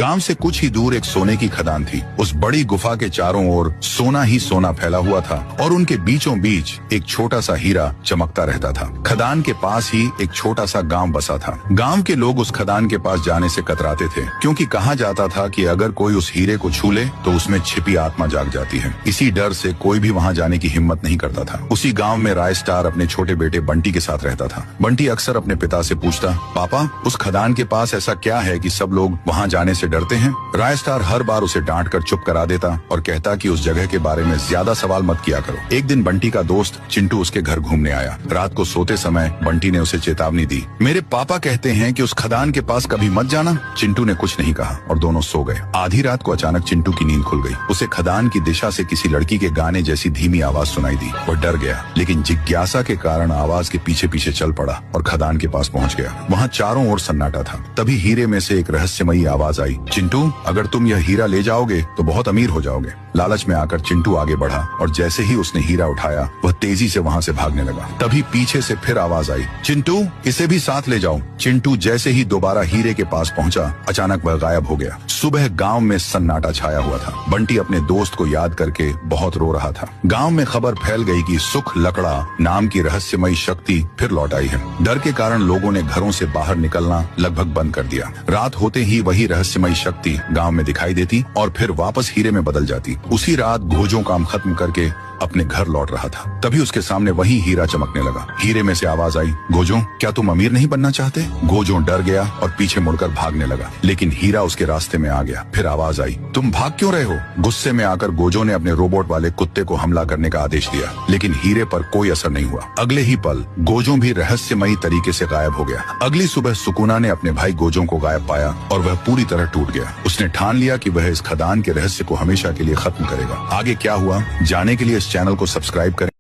गांव से कुछ ही दूर एक सोने की खदान थी। उस बड़ी गुफा के चारों ओर सोना ही सोना फैला हुआ था और उनके बीचों बीच एक छोटा सा हीरा चमकता रहता था। खदान के पास ही एक छोटा सा गांव बसा था। गांव के लोग उस खदान के पास जाने से कतराते थे, क्योंकि कहा जाता था कि अगर कोई उस हीरे को छू ले तो उसमें छिपी आत्मा जाग जाती है। इसी डर से कोई भी वहाँ जाने की हिम्मत नहीं करता था। उसी गाँव में राय स्टार अपने छोटे बेटे बंटी के साथ रहता था। बंटी अक्सर अपने पिता से पूछता, पापा उस खदान के पास ऐसा क्या है कि सब लोग वहाँ जाने से डरते हैं? राय स्टार हर बार उसे डांट कर चुप करा देता और कहता कि उस जगह के बारे में ज्यादा सवाल मत किया करो। एक दिन बंटी का दोस्त चिंटू उसके घर घूमने आया। रात को सोते समय बंटी ने उसे चेतावनी दी, मेरे पापा कहते हैं कि उस खदान के पास कभी मत जाना। चिंटू ने कुछ नहीं कहा और दोनों सो गए। आधी रात को अचानक चिंटू की नींद खुल गई। उसे खदान की दिशा से किसी लड़की के गाने जैसी धीमी आवाज सुनाई दी। वह डर गया, लेकिन जिज्ञासा के कारण आवाज के पीछे पीछे चल पड़ा और खदान के पास पहुंच गया। वहाँ चारों ओर सन्नाटा था। तभी हीरे में से एक रहस्यमयी आवाज आई, चिंटू अगर तुम यह हीरा ले जाओगे तो बहुत अमीर हो जाओगे। लालच में आकर चिंटू आगे बढ़ा और जैसे ही उसने हीरा उठाया वह तेजी से वहाँ से भागने लगा। तभी पीछे से फिर आवाज आई, चिंटू इसे भी साथ ले जाओ। चिंटू जैसे ही दोबारा हीरे के पास पहुंचा, अचानक वह गायब हो गया। सुबह गांव में सन्नाटा छाया हुआ था। बंटी अपने दोस्त को याद करके बहुत रो रहा था। गांव में खबर फैल गई कि सुख लकड़ा नाम की रहस्यमयी शक्ति फिर लौट आई है। डर के कारण लोगों ने घरों से बाहर निकलना लगभग बंद कर दिया। रात होते ही वही रहस्यमयी शक्ति गांव में दिखाई देती और फिर वापस हीरे में बदल जाती। उसी रात गोजो काम खत्म करके अपने घर लौट रहा था। तभी उसके सामने वही हीरा चमकने लगा। हीरे में से आवाज आई, गोजो क्या तुम अमीर नहीं बनना चाहते? गोजो डर गया और पीछे मुड़कर भागने लगा, लेकिन हीरा उसके रास्ते में आ गया। फिर आवाज आई, तुम भाग क्यों रहे हो? गुस्से में आकर गोजो ने अपने रोबोट वाले कुत्ते को हमला करने का आदेश दिया, लेकिन हीरे पर कोई असर नहीं हुआ। अगले ही पल गोजो भी रहस्यमयी तरीके से गायब हो गया। अगली सुबह सुकुना ने अपने भाई गोजो को गायब पाया और वह पूरी तरह टूट गया। उसने ठान लिया कि वह इस खदान के रहस्य को हमेशा के लिए खत्म करेगा। आगे क्या हुआ जानने के लिए इस चैनल को सब्सक्राइब करें।